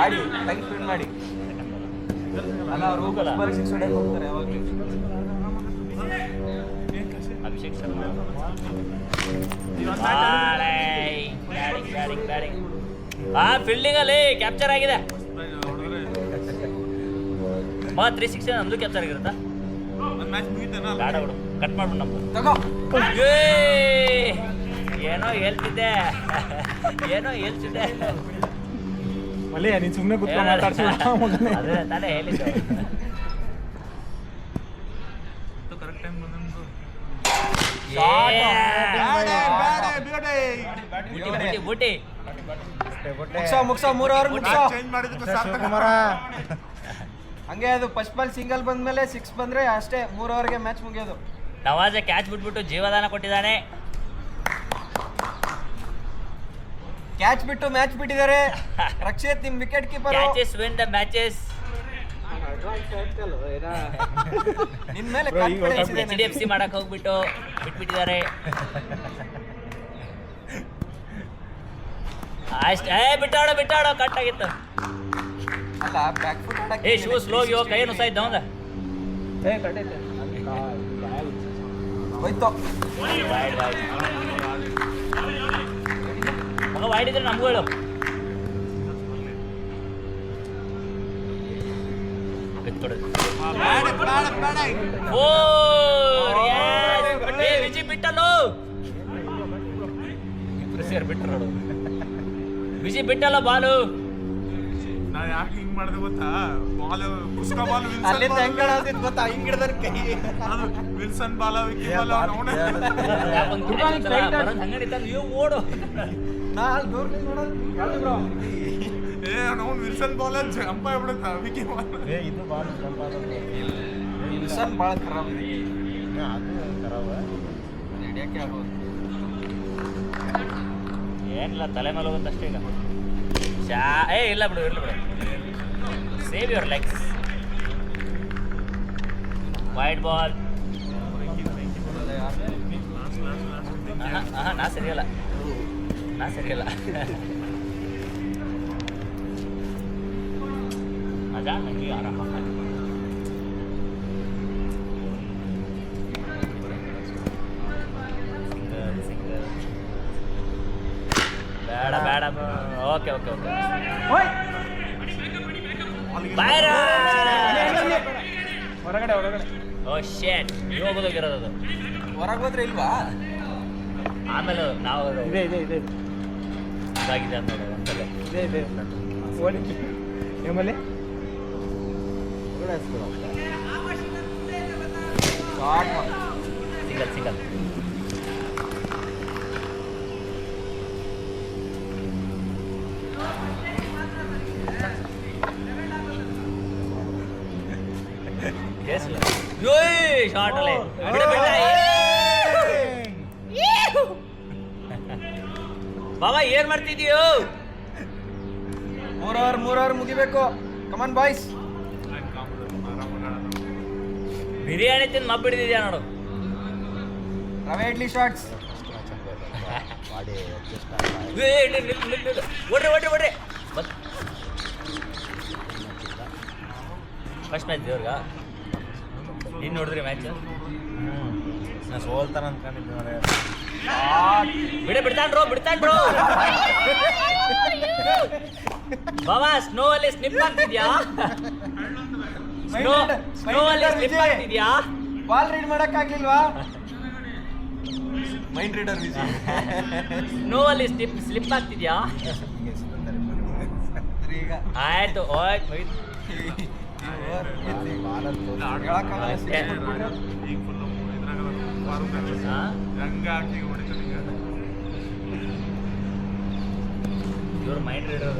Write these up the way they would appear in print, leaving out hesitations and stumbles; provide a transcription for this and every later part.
ಆಡಿ time spend ಮಾಡಿ ಅಲ್ಲ ಅವರು ಬರೀ 6 ಹೊಡೆಯಕ್ಕೆ ಹೋಗ್ತಾರೆ ಯಾವಾಗಲೂ. ಅಭಿಷೇಕ್ ಶರ್ಮಾ ಬ್ಯಾಟಿಂಗ್ ಫೀಲ್ಡಿಂಗ್ ಅಲ್ಲಿ ಕ್ಯಾಪ್ಚರ್ ಆಗಿದೆ. 360 ನಮ್ದು ಕ್ಯಾಪ್ಚರ್ ಆಗಿರುತ್ತಾ? ಬೇಡ ಬಿಡು, ಕಟ್ ಮಾಡ್ಬಿಡು ನಮ್ದು. ಏನೋ ಹೇಳ್ತಿದ್ದೆ ಮಲ್ಲಿ ನೀನು ಸುಮ್ಮನೆ ಕೂತ್ಕೊಂಡು ಮಾತಾಡ್ಸಿಲ್ಲ ಅದೇ ತಾನೇ ಹೇಳಿದ್ದು. ಬೂಟಿ ಮುಗ್ಸ 3 ಓವರ್ ಮುಗ್ಸೋ. ಹಂಗೆ ಅದು ಫಸ್ಟ್ ಬಾಲ್ ಸಿಂಗಲ್ ಬಂದ್ಮೇಲೆ 6 ಬಂದ್ರೆ ಅಷ್ಟೇ 3 ಓವರ್ಗೆ ಮ್ಯಾಚ್ ಮುಗಿಯೋದು. ನವಾಜ ಕ್ಯಾಚ್ ಬಿಟ್ಬಿಟ್ಟು ಜೀವದಾನ ಕೊಟ್ಟಿದ್ದಾನೆ. ಕ್ಯಾಚ್ ಬಿಟ್ಟು ಮ್ಯಾಚ್ ಬಿಟ್ಟಿದ್ದಾರೆ. ರಕ್ಷಿತ್ ನಿಮ್ wicket keeper. Catches win the matches. ನಿನ್ ಮೇಲೆ ಕಾನ್ಫಿಡೆನ್ಸ್ ಇದೆ. HDFC ಮಾಡಕ್ ಹೋಗ್ಬಿಟ್ಟು ಬಿಟ್ಬಿಟ್ಟಿದ್ದಾರೆ. ಅಷ್ಟೇ ಬಿಟ್ಟಾಡೋ ಕಟ್ ಆಗಿತ್ತು. ಅಲ್ಲ ಬ್ಯಾಕ್ ಫುಟ್ ಆಡಕ್ಕೆ ಶೂ ಸ್ಲೋ ಯೋ ಕೈ ನುಸಾಯ್ತು ಅವಂದ. ಹೋಯ್ತು ಮಗ ವೈಡ್ ಇದ್ರೆ ನಮಗೂ ಹೇಳು. ವಿಜಿ ಬಿಟ್ಟಲ್ಲೋ. ವಿಜಿ ಬಿಟ್ಟಲ್ಲ ಬಾಲು. ನಾ ಯಾಕೆ ಹಿಂಗ್ ಮಾಡಿದೆ ಗೊತ್ತಾ? ಬಾಲ್ ಪುಷ್ಕ ಬಾಲ್ ಅಲ್ಲಿಂದ ಹೆಂಗ್ ಕಾಣತಿತ್ತು ಗೊತ್ತಾ? ಹಿಂಗ್ ಹಿಡಿದ್ರೆ ಕೈ ಅದು ವಿಲ್ಸನ್ ಬಾಲ್ ವಿಕ್ಕಿ ಬಾಲ್ ನೋಡ ಓಡು. ನಾ ಅಲ್ಲಿ ದೂರದಿಂದ ನೋಡೋದು ಬ್ರೋ. ಅವ್ನು ವಿಲ್ಸನ್ ಬಾಲ್ ಜಂಪ್ ಆಗ್ಬಿಡುತ್ತಾ ವಿಕ್ಕಿ ಬಾಲ್. ಇದು ಬಾಲ್ ಜಂಪ್ ಆಗೋದು ವಿಲ್ಸನ್ ಭಾಳ ಖರಾಬ್ ಇದೆ. ಅದು ಖರಾಬ ಹಿಡಿಯಕ್ಕೆ ಆಗೋದು ಏನಿಲ್ಲ, ತಲೆ ಮೇಲೆ ಹೋಗುತ್ತಷ್ಟೇ ಈಗ. ಇಲ್ಲ ಬಿಡು save your legs. Wide ball. ನಾ ಸರಿಯಲ್ಲ ಮಜಾ ನಂಗೆ ಆರಾಮ. ಬೇಡ ಓಕೆ ಹೊರಗಡೆ ಓ ಶೇಟ್ ಹೋಗೋದೋಗಿರೋದು ಅದು. ಹೊರಗೆ ಹೋದ್ರೆ ಇಲ್ವಾ? ಆಮೇಲೆ ನಾವು ಇದೆ ಇದಾಗಿದೆ ಅಂತ ನೋಡಿ ಒಂದ್ಸಲ. ಇದೆ ಓಡಿ ಏಮಲ್ಲಿ ಸಿಂಗಲ್ ಶಾರ್ಟ್ ಅಲ್ಲೇ ಬಾಬಾ ಏನ್ ಮಾಡ್ತಿದೀಯೋ? 3 ಓವರ್ ಮುಗಿಬೇಕು. Come on boys. ಬಿರಿಯಾನಿ ತಿಂದು ಮಬ್ಬಿಡಿದ್ಯಾ ನೋಡು. ರವೆ ಇಡ್ಲಿ ಶಾರ್ಟ್ಸ್. ಓಡ್ರಿ ಫಸ್ಟ್ ಮ್ಯಾಚ್ ದೇವ್ರಿಗ ನೀನು ನೋಡಿದ್ರಿ ಮ್ಯಾಚ್? ನಾನು ಸೋಲ್ತಾನ ಅನ್ಕೊಂಡಿದ್ದೆ ನೋಡಿ. ಬಿಡ್ತಾನ್ರೋ ಬಾಬಾ. ಸ್ನೋ ಅಲ್ಲಿ ಸ್ಲಿಪ್ ಆಗ್ತಿದ್ಯಾ? ಬಾಲ್ ರೀಡ್ ಮಾಡಕ್ ಆಗ್ಲಿಲ್ವಾ? Mind reader Viji. ಸ್ನೋ ಅಲ್ಲಿ ಸ್ಲಿಪ್ ಆಗ್ತಿದ್ಯಾ? ಆಯ್ತು ಇವ್ರು ಮೈಂಡ್ ರೀಡರ್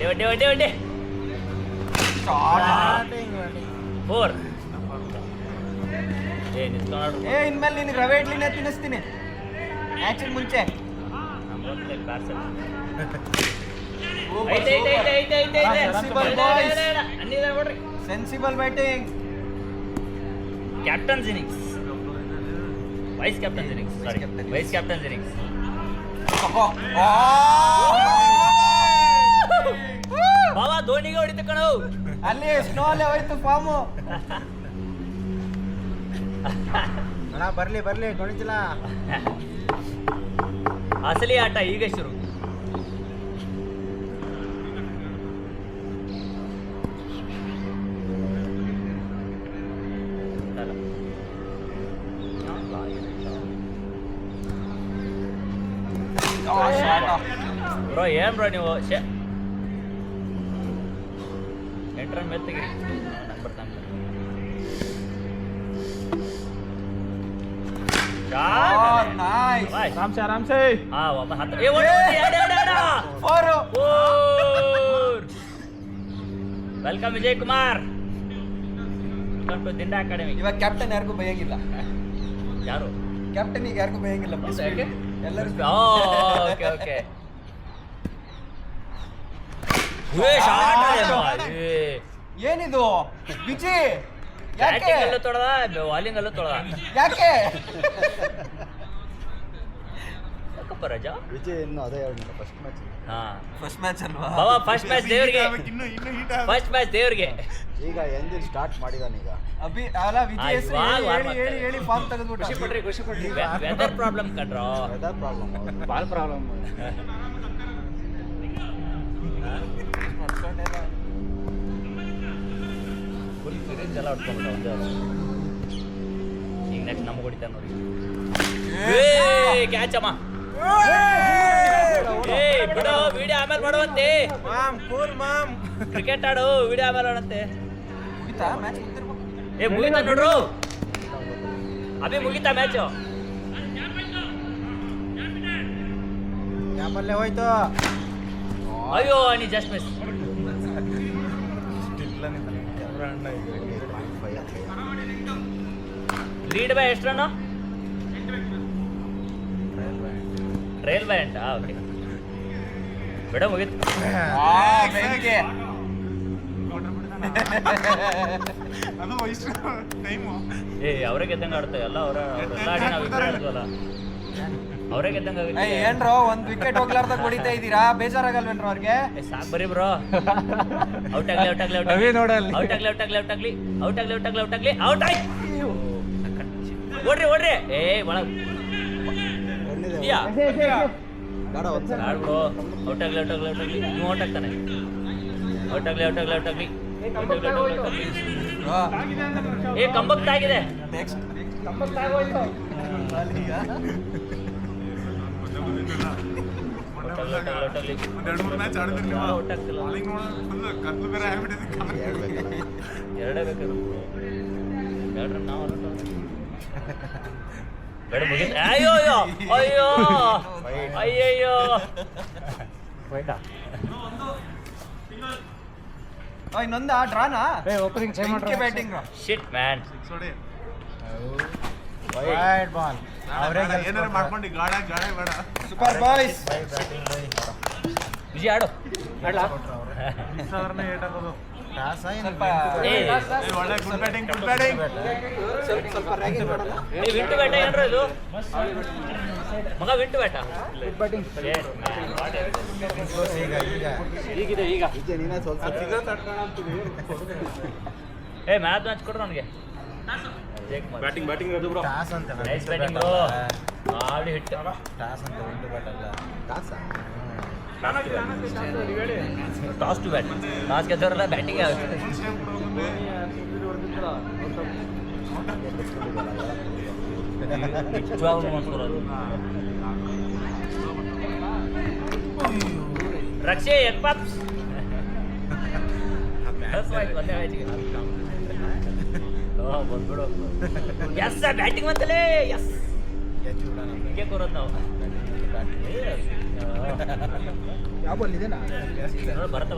ಒಡ್ಡೆ 4 ಇನ್ಮೇಲೆ ನಿನಗೆ ರವೆ ಇಡ್ಲಿನೇ ತಿನ್ನಿಸ್ತೀನಿ ಮ್ಯಾಚಿನ ಮುಂಚೆ. Sensible batting. Vice captains innings ತಗೋ ಬಾಬಾ ಧೋನಿಗೆ ಹೊಡಿತು ಕಣೋ. ಅಲ್ಲಿ ಸ್ನೋ ಅಲ್ಲೇ ಹೋಯ್ತು ಫಾರ್ಮು. ಅಣ್ಣ ಬರ್ಲಿ ಬರ್ಲಿ ಗೊಣಿತಿಲ್ಲ. ಅಸಲಿ ಆಟ ಈಗ ಶುರು. ಬ್ರೋ ಏನ್ ಬ್ರೋ ನೀವು ಎಂಟ್ರನ್ ಮೇಲೆ ತೆಗಿರಿ ಬರ್ತಾನೆ. ನೈಸ್. ಆರಾಮ್ಸೆ ಹಾ ವಾಪಸ್ ಹತ್ತು. ಏ ಓಡು, ಎಡ, ಎಡ, ಎಡ. Four. Four. Welcome Vijay Kumar welcome to Dinda academy. ಇವಾಗ ಕ್ಯಾಪ್ಟನ್ ಯಾರಿಗೂ ಬೈಯಂಗಿಲ್ಲ. ಯಾರು ಕ್ಯಾಪ್ಟನಿಗೆ ಯಾರಿಗೂ ಬೈಯಂಗಿಲ್ಲ. ಯಾಕೆ? ಎಲ್ಲರಿಗೂ. Okay okay. ಏನಿದು ವಿಜಿ? ಯಾಕೆ ಬ್ಯಾಟಿಂಗ್ ಅಲ್ಲೂ ತೊಳೆದ ಬಾಲಿಂಗ್ ಅಲ್ಲೂ ತೊಳೆದ. ಯಾಕೆ ಯಾಕಪ್ಪ ರಜಾ? ವಿಜಯ್ ಇನ್ನು ಅದೇ ಎರಡು ಫಸ್ಟ್ ಮ್ಯಾಚ್. ಹಾ ಫಸ್ಟ್ ಮ್ಯಾಚ್ ಅಲ್ವಾ? ಬಾಬಾ ಫಸ್ಟ್ ಮ್ಯಾಚ್ ದೇವ್ರಿಗೆ. ಇನ್ನು ಹೀಟ್ ಫಸ್ಟ್ ಮ್ಯಾಚ್ ದೇವ್ರಿಗೆ. ಈಗ ಎಂಜಿನ್ ಸ್ಟಾರ್ಟ್ ಮಾಡಿದಾನ ಈಗ. ಅಭಿ ಅಲ್ಲ ವಿಜಯ್ ಹೆಸರು ಹೇಳಿ ಫಾರ್ಮ್ ತೆಗೆದ್ಬಿಟ್ಟು. ಖುಷಿ ಪಡ್ರಿ ವೆದರ್ ಪ್ರಾಬ್ಲಮ್ ಕಣ್ರೋ. Weather problem. Ball problem. Full syringe ಎಲ್ಲ ಹೊಡ್ಕೊಂಡ್ಬಿಟ್ಟ ಒಂದೇ. ಈಗ ನೆಕ್ಸ್ಟ್ ನಮ್ಗೆ ಹೊಡಿತಾನೆ ನೋಡಿ. ಕ್ಯಾಚ್ ಅಮ್ಮ. ಏ ಬಿಡು, ವಿಡಿಯೋ ಆಮೇಲೆ ಮಾಡುವಂತೆ. Mom cool mom. ಕ್ರಿಕೆಟ್ ಆಡು, ವಿಡಿಯೋ ಆಮೇಲೆ ಮಾಡೋಣಂತೆ. ಮುಗಿತಾ ಮ್ಯಾಚ್ ಮುಗಿದಿರ್ಬೇಕು. ಏ ಮುಗಿತಾ ನೋಡ್ರು, ಅಭಿ ಮುಗಿತಾ ಮ್ಯಾಚು. ಯಾಪಲ್ಲೇ ಹೋಯ್ತು. ಅಯ್ಯೋ ನೀ ಜಸ್ಟ್ ಮಿಸ್. ಲೀಡ್ ಬೈ ಎಷ್ಟು ರನ್ನು? ಟ್ರೈಲ್ ಬೈ ಎಂಟಾ? ಓಕೆ ಬಿಡ ಮುಗಿತು. ಬೆಂಕಿ. ಅದು ಇಷ್ಟು ಟೈಮು. ಏ ಅವರೇ ಗೆದ್ದಂಗೆ ಆಡ್ತೇವೆ ಎಲ್ಲ. ಅವರೆಲ್ಲ ಆಡಿ ನಾವು ಇಬ್ಬರೇ ಆಡ್ತೀವಲ್ಲ, ಅವರೇ ಗೆದ್ದಂಗೆ ಆಗುತ್ತೆ. ಏನ್ರೋ ಒಂದ್ ವಿಕೆಟ್ ಹೋಗ್ಲಾರ್ದಾಗ ಹೊಡಿತಾ ಇದ್ದೀರಾ, ಬೇಜಾರಾಗಲ್ವೇನ್ರೋ ಅವ್ರಿಗೆ? ಸಾಕು ಬರೀ ಬ್ರೋ. ಔಟ್ ಆಗ್ಲಿ ಔಟ್ ಆಗ್ಲಿ ಔಟ್ ಅವೇ ಆಗ್ಲಿ ನೋಡಲ್ಲಿ. ಔಟ್ ಆಗ್ಲಿ ಔಟ್ ಆಗ್ಲಿ ಔಟ್ ಆಗ್ಲಿ ಔಟ್ ಆಗ್ಲಿ ಔಟ್ ಆಗ್ಲಿ ಔಟ್ ಆಗ್ಲಿ ಔಟ್ ಆಯ್. ಓಡ್ರಿ ಓಡ್ರಿ. ಏ ಒಳಗ್ ಇದೆಯಾ? ಬೇಡ ಒಂದ್ಸಲ ಆಡ್ಬಿಡು. ಔಟ್ ಆಗ್ಲಿ ಔಟ್ ಆಗ್ಲಿ ಔಟ್ ಆಗ್ಲಿ. ನೀವು ಔಟ್ ಆಗ್ತಾನೆ. ಔಟ್ ಆಗ್ಲಿ ಔಟ್ ಆಗ್ಲಿ ಔಟ್ ಆಗ್ಲಿ ಔಟ್ ಆಗ್ಲಿ ಔಟ್ ಆಗ್ಲಿ. ಏ ಕಂಬಕ್ ತಾಗಿದೆ. ನೆಕ್ಸ್ಟ್ ಔಟ್ ಆಗ್ಲಿ ಔಟ್ ಆಗ್ಲಿ ಔಟ್ ಆಗ್ಲಿ. ಒಂದ್ 2-3 ಮ್ಯಾಚ್ ಆಡಿದ್ರಿ ನೀವು. ಔಟ್ ಆಗ್ತಿಲ್ಲ. ಬಾಲಿಂಗ್ ನೋಡೋದು ಫುಲ್ ಕತ್ಲು ಬೇರೆ ಆಗ್ಬಿಟ್ಟಿದೆ. ಹೇಳ್ಬೇಕಲ್ಲ. ಎರಡೇ ಬೇಕಾದ್ರು. ಎರಡು ರನ್ ನಾವು ಬೇಡ ಮುಗಿತು. ಅಯ್ಯೋ ಅಯ್ಯೋ ಅಯ್ಯೋ ಅಯ್ಯಯ್ಯೋ. ಇನ್ನೊಂದ ಡ್ರಾನಾ? ಓಪನಿಂಗ್ ಚೇಂಜ್ ಮಾಡ್ರಿ. ಬ್ಯಾಟಿಂಗ್. Shit man. ಸೊಡೆ. Wide ball. ಅವರೇ ಏನಾರ ಮಾಡ್ಕೊಂಡು ಗಾಡ ಬೇಡ. Super boys. ವಿಜಯ್ ಆಡು. ಆಡ್ಲಾ? ಸಾವಿರನೇ ಏಟ್ ಆಗೋದು. ಟಾಸ್ ಸ್ವಲ್ಪ ಏ ಒಳ್ಳೆ ಗುಡ್ ಬ್ಯಾಟಿಂಗ್ ಗುಡ್ ಬ್ಯಾಟಿಂಗ್. ಸ್ವಲ್ಪ ರ್ಯಾಗಿಂಗ್ ಮಾಡೋಣ. ಏ ವಿಂಟು ಬೇಟ ಏನ್ರ ಇದು ಮಗ? ವಿಂಟು ಬೇಟ ಈಗಿದೆ ಈಗ. ವಿಜಯ್ ನೀನೇ ಸ್ವಲ್ಪ ಏ ಮ್ಯಾಚ್ ಕೊಡ್ರು ನನಗೆ. ಬ್ಯಾಟಿಂಗ್ ಅದು ಬ್ರೋ. ಟಾಸ್ ಅಂತ ನೈಸ್ ಬ್ಯಾಟಿಂಗ್ ಆಡಿ ಹಿಟ್. ಟಾಸ್ ಅಂತ ಒಂದು ಬ್ಯಾಟ್ ಅಲ್ಲ. Toss toss to bat. Toss ಗೆದ್ದವರೆಲ್ಲ ಬ್ಯಾಟಿಂಗ್ ಆಗುತ್ತೆ. ನಿಜವಾಗ್ಲೂ ಅನ್ಸ್ಕೊಳೋದು. ರಕ್ಷೆ ಎಕ್ಪಾಪ್ಸ್ ಒಂದೇ ಮ್ಯಾಚಿಗೆ ಬಂದ್ಬಿಡು. S batting ಬಂತಲೇ. ಎಸ್ ಹಿಂಗೆ ಕೂರೋದು ನಾವು. ಯಾವ ಬಾಲ್ ಇದೆನಾ? ಬರುತ್ತೆ.